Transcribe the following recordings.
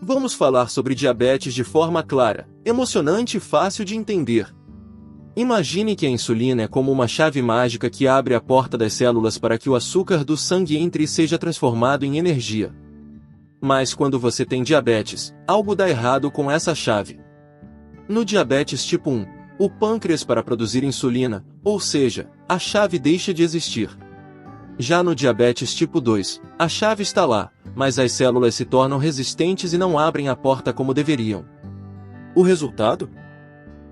Vamos falar sobre diabetes de forma clara, emocionante e fácil de entender. Imagine que a insulina é como uma chave mágica que abre a porta das células para que o açúcar do sangue entre e seja transformado em energia. Mas quando você tem diabetes, algo dá errado com essa chave. No diabetes tipo 1, o pâncreas para produzir insulina, ou seja, a chave deixa de existir. Já no diabetes tipo 2, a chave está lá, mas as células se tornam resistentes e não abrem a porta como deveriam. O resultado?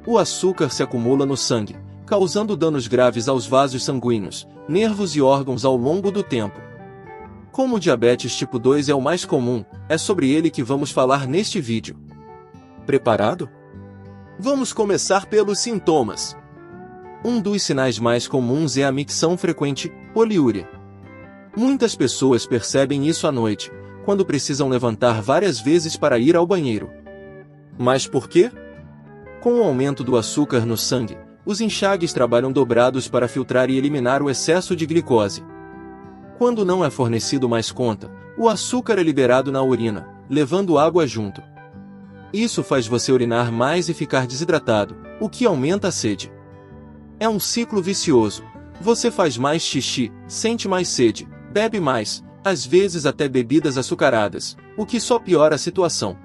O açúcar se acumula no sangue, causando danos graves aos vasos sanguíneos, nervos e órgãos ao longo do tempo. Como o diabetes tipo 2 é o mais comum, é sobre ele que vamos falar neste vídeo. Preparado? Vamos começar pelos sintomas. Um dos sinais mais comuns é a micção frequente, poliúria. Muitas pessoas percebem isso à noite, quando precisam levantar várias vezes para ir ao banheiro. Mas por quê? Com o aumento do açúcar no sangue, os enxágues trabalham dobrados para filtrar e eliminar o excesso de glicose. Quando não é fornecido mais conta, o açúcar é liberado na urina, levando água junto. Isso faz você urinar mais e ficar desidratado, o que aumenta a sede. É um ciclo vicioso. Você faz mais xixi, sente mais sede, bebe mais, às vezes até bebidas açucaradas, o que só piora a situação.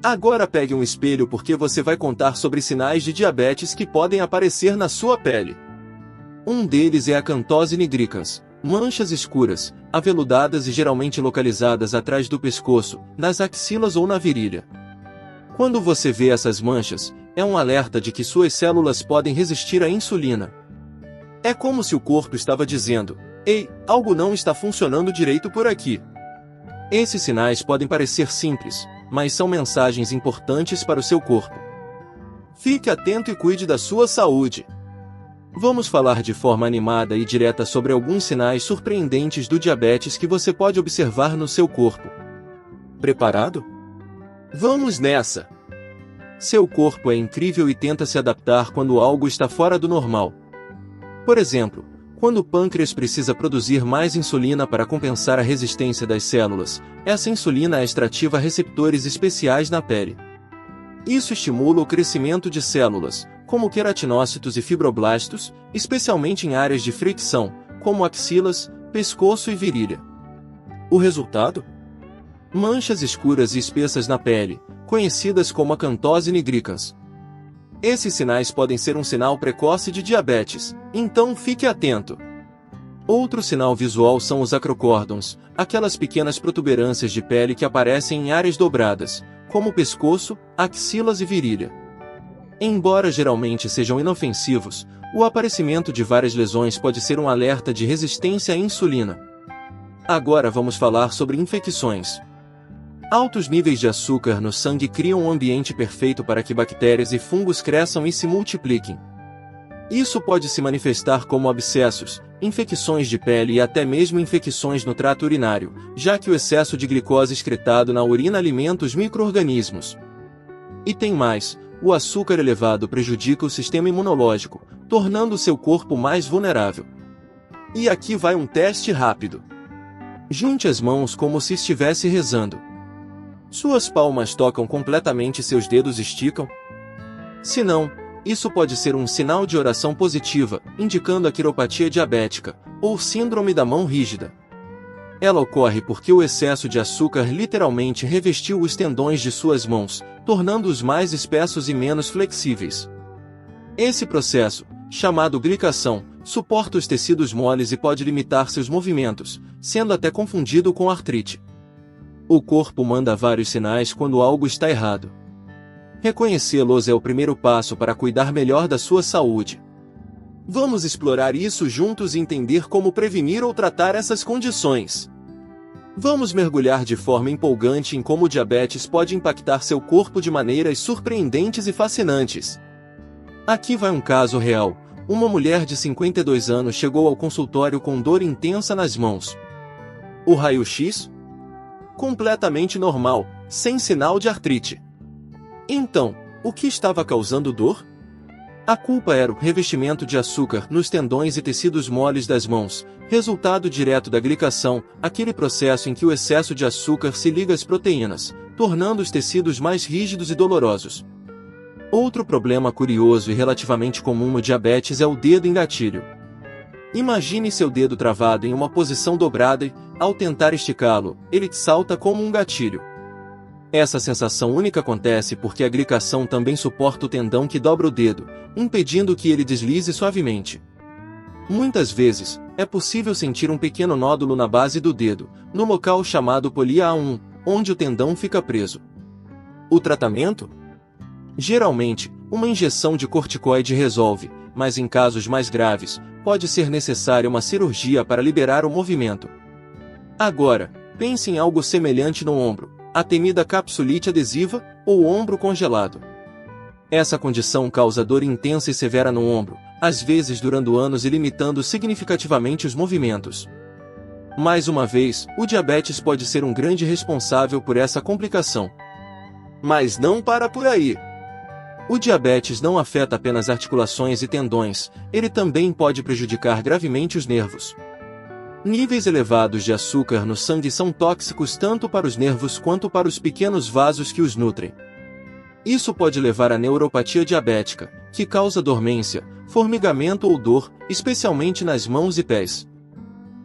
Agora pegue um espelho porque você vai contar sobre sinais de diabetes que podem aparecer na sua pele. Um deles é a acantose nigricans, manchas escuras, aveludadas e geralmente localizadas atrás do pescoço, nas axilas ou na virilha. Quando você vê essas manchas, é um alerta de que suas células podem resistir à insulina. É como se o corpo estava dizendo: "Ei, algo não está funcionando direito por aqui." Esses sinais podem parecer simples, mas são mensagens importantes para o seu corpo. Fique atento e cuide da sua saúde. Vamos falar de forma animada e direta sobre alguns sinais surpreendentes do diabetes que você pode observar no seu corpo. Preparado? Vamos nessa! Seu corpo é incrível e tenta se adaptar quando algo está fora do normal. Por exemplo, quando o pâncreas precisa produzir mais insulina para compensar a resistência das células, essa insulina é extrativa a receptores especiais na pele. Isso estimula o crescimento de células, como queratinócitos e fibroblastos, especialmente em áreas de fricção, como axilas, pescoço e virilha. O resultado? Manchas escuras e espessas na pele, conhecidas como acantose nigricans. Esses sinais podem ser um sinal precoce de diabetes, então fique atento. Outro sinal visual são os acrocórdons, aquelas pequenas protuberâncias de pele que aparecem em áreas dobradas, como pescoço, axilas e virilha. Embora geralmente sejam inofensivos, o aparecimento de várias lesões pode ser um alerta de resistência à insulina. Agora vamos falar sobre infecções. Altos níveis de açúcar no sangue criam um ambiente perfeito para que bactérias e fungos cresçam e se multipliquem. Isso pode se manifestar como abscessos, infecções de pele e até mesmo infecções no trato urinário, já que o excesso de glicose excretado na urina alimenta os micro-organismos. E tem mais, o açúcar elevado prejudica o sistema imunológico, tornando seu corpo mais vulnerável. E aqui vai um teste rápido. Junte as mãos como se estivesse rezando. Suas palmas tocam completamente e seus dedos esticam? Se não, isso pode ser um sinal de oração positiva, indicando a quiropatia diabética, ou síndrome da mão rígida. Ela ocorre porque o excesso de açúcar literalmente revestiu os tendões de suas mãos, tornando-os mais espessos e menos flexíveis. Esse processo, chamado glicação, suporta os tecidos moles e pode limitar seus movimentos, sendo até confundido com artrite. O corpo manda vários sinais quando algo está errado. Reconhecê-los é o primeiro passo para cuidar melhor da sua saúde. Vamos explorar isso juntos e entender como prevenir ou tratar essas condições. Vamos mergulhar de forma empolgante em como o diabetes pode impactar seu corpo de maneiras surpreendentes e fascinantes. Aqui vai um caso real. Uma mulher de 52 anos chegou ao consultório com dor intensa nas mãos. O raio-x? Completamente normal, sem sinal de artrite. Então, o que estava causando dor? A culpa era o revestimento de açúcar nos tendões e tecidos moles das mãos, resultado direto da glicação, aquele processo em que o excesso de açúcar se liga às proteínas, tornando os tecidos mais rígidos e dolorosos. Outro problema curioso e relativamente comum no diabetes é o dedo em gatilho. Imagine seu dedo travado em uma posição dobrada e, ao tentar esticá-lo, ele salta como um gatilho. Essa sensação única acontece porque a glicação também suporta o tendão que dobra o dedo, impedindo que ele deslize suavemente. Muitas vezes, é possível sentir um pequeno nódulo na base do dedo, no local chamado polia A1, onde o tendão fica preso. O tratamento? Geralmente, uma injeção de corticoide resolve, mas em casos mais graves, pode ser necessária uma cirurgia para liberar o movimento. Agora, pense em algo semelhante no ombro, a temida capsulite adesiva ou ombro congelado. Essa condição causa dor intensa e severa no ombro, às vezes durando anos e limitando significativamente os movimentos. Mais uma vez, o diabetes pode ser um grande responsável por essa complicação. Mas não para por aí. O diabetes não afeta apenas articulações e tendões, ele também pode prejudicar gravemente os nervos. Níveis elevados de açúcar no sangue são tóxicos tanto para os nervos quanto para os pequenos vasos que os nutrem. Isso pode levar à neuropatia diabética, que causa dormência, formigamento ou dor, especialmente nas mãos e pés.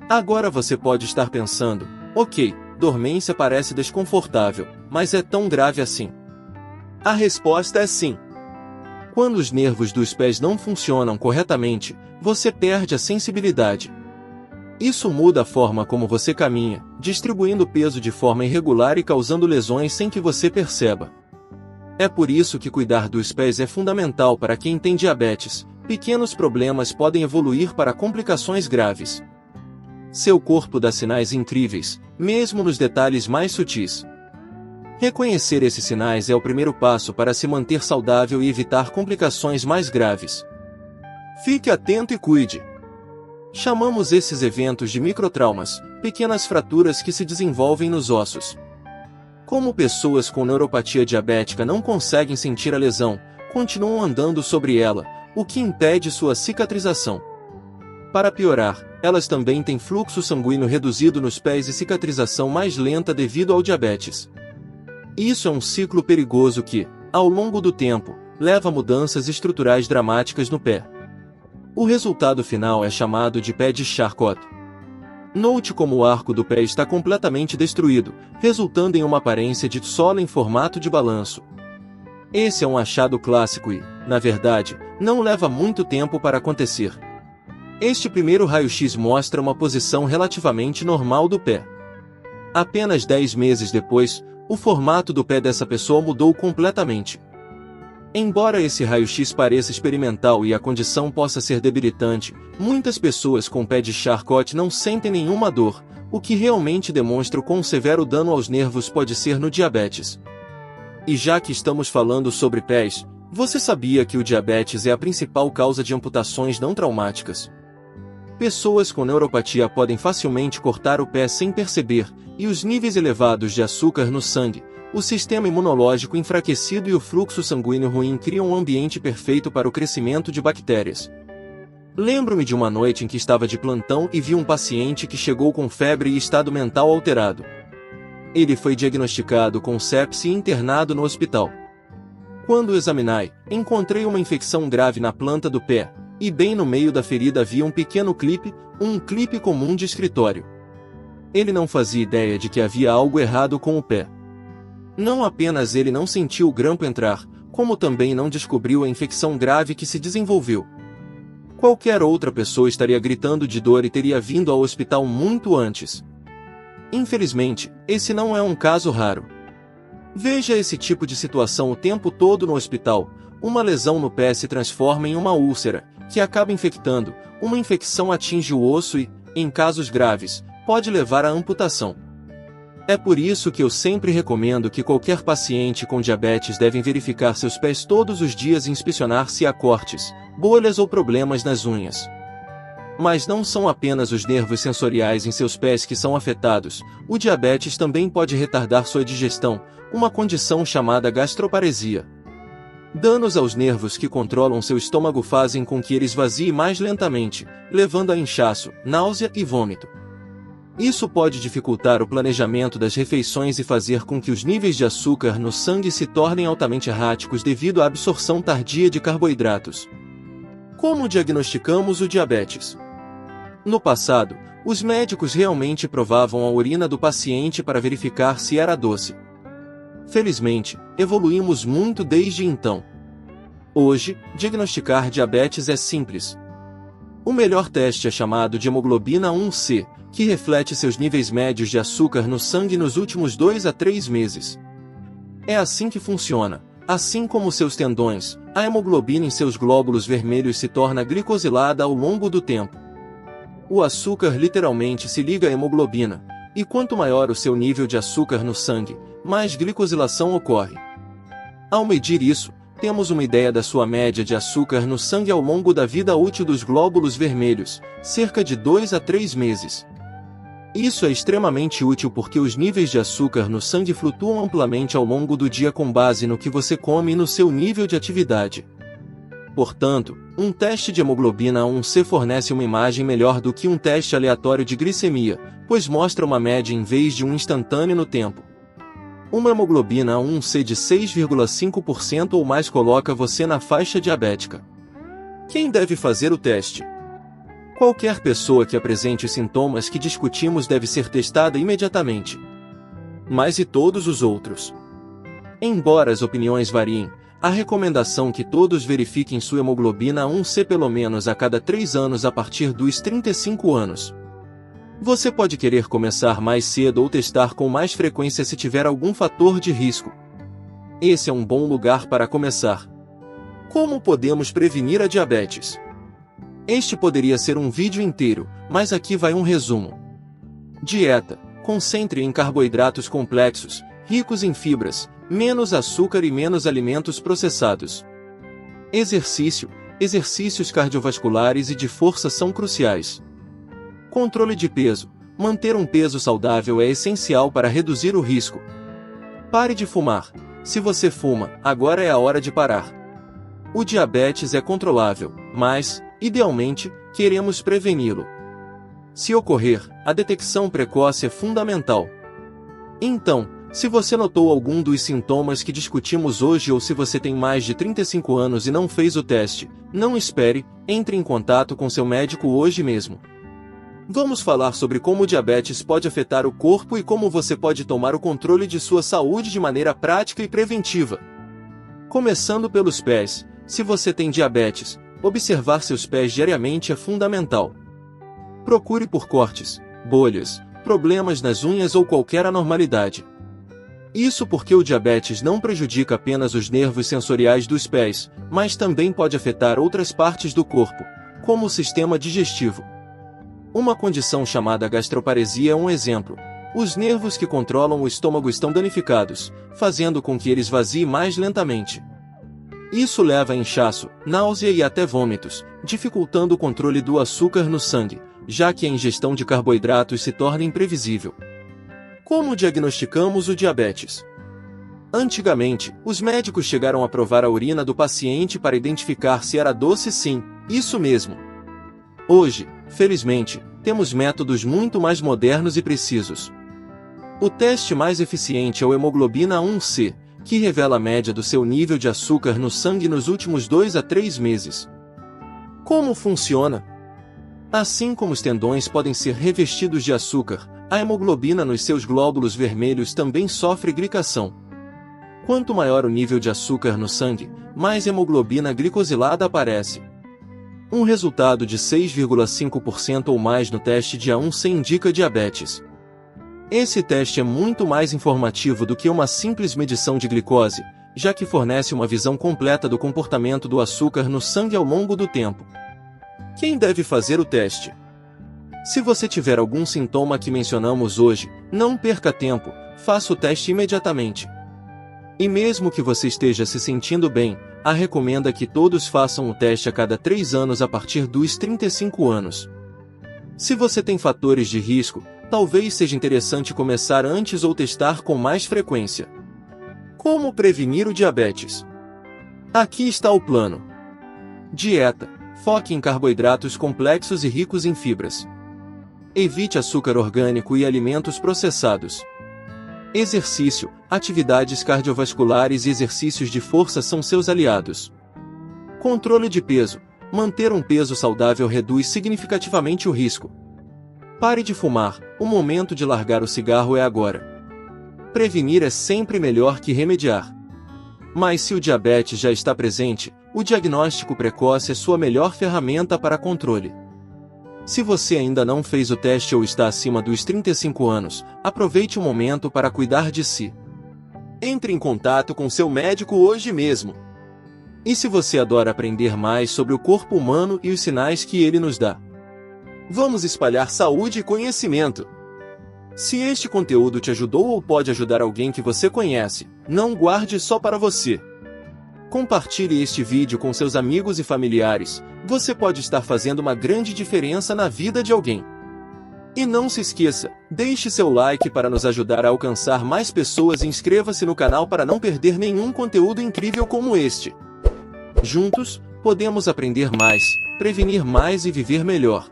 Agora você pode estar pensando, ok, dormência parece desconfortável, mas é tão grave assim? A resposta é sim. Quando os nervos dos pés não funcionam corretamente, você perde a sensibilidade. Isso muda a forma como você caminha, distribuindo peso de forma irregular e causando lesões sem que você perceba. É por isso que cuidar dos pés é fundamental para quem tem diabetes. Pequenos problemas podem evoluir para complicações graves. Seu corpo dá sinais incríveis, mesmo nos detalhes mais sutis. Reconhecer esses sinais é o primeiro passo para se manter saudável e evitar complicações mais graves. Fique atento e cuide. Chamamos esses eventos de microtraumas, pequenas fraturas que se desenvolvem nos ossos. Como pessoas com neuropatia diabética não conseguem sentir a lesão, continuam andando sobre ela, o que impede sua cicatrização. Para piorar, elas também têm fluxo sanguíneo reduzido nos pés e cicatrização mais lenta devido ao diabetes. Isso é um ciclo perigoso que, ao longo do tempo, leva a mudanças estruturais dramáticas no pé. O resultado final é chamado de pé de Charcot. Note como o arco do pé está completamente destruído, resultando em uma aparência de sola em formato de balanço. Esse é um achado clássico e, na verdade, não leva muito tempo para acontecer. Este primeiro raio-x mostra uma posição relativamente normal do pé. Apenas 10 meses depois, o formato do pé dessa pessoa mudou completamente. Embora esse raio-x pareça experimental e a condição possa ser debilitante, muitas pessoas com pé de Charcot não sentem nenhuma dor, o que realmente demonstra o quão severo dano aos nervos pode ser no diabetes. E já que estamos falando sobre pés, você sabia que o diabetes é a principal causa de amputações não traumáticas? Pessoas com neuropatia podem facilmente cortar o pé sem perceber, e os níveis elevados de açúcar no sangue, o sistema imunológico enfraquecido e o fluxo sanguíneo ruim criam um ambiente perfeito para o crescimento de bactérias. Lembro-me de uma noite em que estava de plantão e vi um paciente que chegou com febre e estado mental alterado. Ele foi diagnosticado com sepse e internado no hospital. Quando o examinei, encontrei uma infecção grave na planta do pé, e bem no meio da ferida havia um pequeno clipe, um clipe comum de escritório. Ele não fazia ideia de que havia algo errado com o pé. Não apenas ele não sentiu o grampo entrar, como também não descobriu a infecção grave que se desenvolveu. Qualquer outra pessoa estaria gritando de dor e teria vindo ao hospital muito antes. Infelizmente, esse não é um caso raro. Veja esse tipo de situação o tempo todo no hospital. Uma lesão no pé se transforma em uma úlcera, que acaba infectando, uma infecção atinge o osso e, em casos graves, pode levar à amputação. É por isso que eu sempre recomendo que qualquer paciente com diabetes deve verificar seus pés todos os dias e inspecionar se há cortes, bolhas ou problemas nas unhas. Mas não são apenas os nervos sensoriais em seus pés que são afetados, o diabetes também pode retardar sua digestão, uma condição chamada gastroparesia. Danos aos nervos que controlam seu estômago fazem com que ele esvazie mais lentamente, levando a inchaço, náusea e vômito. Isso pode dificultar o planejamento das refeições e fazer com que os níveis de açúcar no sangue se tornem altamente erráticos devido à absorção tardia de carboidratos. Como diagnosticamos o diabetes? No passado, os médicos realmente provavam a urina do paciente para verificar se era doce. Felizmente, evoluímos muito desde então. Hoje, diagnosticar diabetes é simples. O melhor teste é chamado de hemoglobina A1C, que reflete seus níveis médios de açúcar no sangue nos últimos 2 a 3 meses. É assim que funciona. Assim como seus tendões, a hemoglobina em seus glóbulos vermelhos se torna glicosilada ao longo do tempo. O açúcar literalmente se liga à hemoglobina, e quanto maior o seu nível de açúcar no sangue, mais glicosilação ocorre. Ao medir isso, temos uma ideia da sua média de açúcar no sangue ao longo da vida útil dos glóbulos vermelhos, cerca de 2 a 3 meses. Isso é extremamente útil porque os níveis de açúcar no sangue flutuam amplamente ao longo do dia com base no que você come e no seu nível de atividade. Portanto, um teste de hemoglobina A1C fornece uma imagem melhor do que um teste aleatório de glicemia, pois mostra uma média em vez de um instantâneo no tempo. Uma hemoglobina A1C de 6,5% ou mais coloca você na faixa diabética. Quem deve fazer o teste? Qualquer pessoa que apresente os sintomas que discutimos deve ser testada imediatamente. Mas e todos os outros? Embora as opiniões variem, a recomendação é que todos verifiquem sua hemoglobina A1C pelo menos a cada 3 anos a partir dos 35 anos. Você pode querer começar mais cedo ou testar com mais frequência se tiver algum fator de risco. Esse é um bom lugar para começar. Como podemos prevenir a diabetes? Este poderia ser um vídeo inteiro, mas aqui vai um resumo. Dieta. Concentre em carboidratos complexos, ricos em fibras, menos açúcar e menos alimentos processados. Exercício. Exercícios cardiovasculares e de força são cruciais. Controle de peso. Manter um peso saudável é essencial para reduzir o risco. Pare de fumar. Se você fuma, agora é a hora de parar. O diabetes é controlável, mas, idealmente, queremos preveni-lo. Se ocorrer, a detecção precoce é fundamental. Então, se você notou algum dos sintomas que discutimos hoje ou se você tem mais de 35 anos e não fez o teste, não espere, entre em contato com seu médico hoje mesmo. Vamos falar sobre como o diabetes pode afetar o corpo e como você pode tomar o controle de sua saúde de maneira prática e preventiva. Começando pelos pés, se você tem diabetes, observar seus pés diariamente é fundamental. Procure por cortes, bolhas, problemas nas unhas ou qualquer anormalidade. Isso porque o diabetes não prejudica apenas os nervos sensoriais dos pés, mas também pode afetar outras partes do corpo, como o sistema digestivo. Uma condição chamada gastroparesia é um exemplo. Os nervos que controlam o estômago estão danificados, fazendo com que ele esvazie mais lentamente. Isso leva a inchaço, náusea e até vômitos, dificultando o controle do açúcar no sangue, já que a ingestão de carboidratos se torna imprevisível. Como diagnosticamos o diabetes? Antigamente, os médicos chegaram a provar a urina do paciente para identificar se era doce. Sim, isso mesmo. Hoje, felizmente, temos métodos muito mais modernos e precisos. O teste mais eficiente é o hemoglobina A1C, que revela a média do seu nível de açúcar no sangue nos últimos 2 a 3 meses. Como funciona? Assim como os tendões podem ser revestidos de açúcar, a hemoglobina nos seus glóbulos vermelhos também sofre glicação. Quanto maior o nível de açúcar no sangue, mais hemoglobina glicosilada aparece. Um resultado de 6,5% ou mais no teste de A1C indica diabetes. Esse teste é muito mais informativo do que uma simples medição de glicose, já que fornece uma visão completa do comportamento do açúcar no sangue ao longo do tempo. Quem deve fazer o teste? Se você tiver algum sintoma que mencionamos hoje, não perca tempo, faça o teste imediatamente. E mesmo que você esteja se sentindo bem, a recomenda que todos façam o teste a cada 3 anos a partir dos 35 anos. Se você tem fatores de risco, talvez seja interessante começar antes ou testar com mais frequência. Como prevenir o diabetes? Aqui está o plano. Dieta. Foque em carboidratos complexos e ricos em fibras. Evite açúcar orgânico e alimentos processados. Exercício, atividades cardiovasculares e exercícios de força são seus aliados. Controle de peso. Manter um peso saudável reduz significativamente o risco. Pare de fumar, o momento de largar o cigarro é agora. Prevenir é sempre melhor que remediar. Mas se o diabetes já está presente, o diagnóstico precoce é sua melhor ferramenta para controle. Se você ainda não fez o teste ou está acima dos 35 anos, aproveite o momento para cuidar de si. Entre em contato com seu médico hoje mesmo. E se você adora aprender mais sobre o corpo humano e os sinais que ele nos dá? Vamos espalhar saúde e conhecimento. Se este conteúdo te ajudou ou pode ajudar alguém que você conhece, não guarde só para você. Compartilhe este vídeo com seus amigos e familiares, você pode estar fazendo uma grande diferença na vida de alguém. E não se esqueça, deixe seu like para nos ajudar a alcançar mais pessoas e inscreva-se no canal para não perder nenhum conteúdo incrível como este. Juntos, podemos aprender mais, prevenir mais e viver melhor.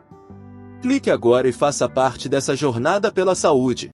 Clique agora e faça parte dessa jornada pela saúde.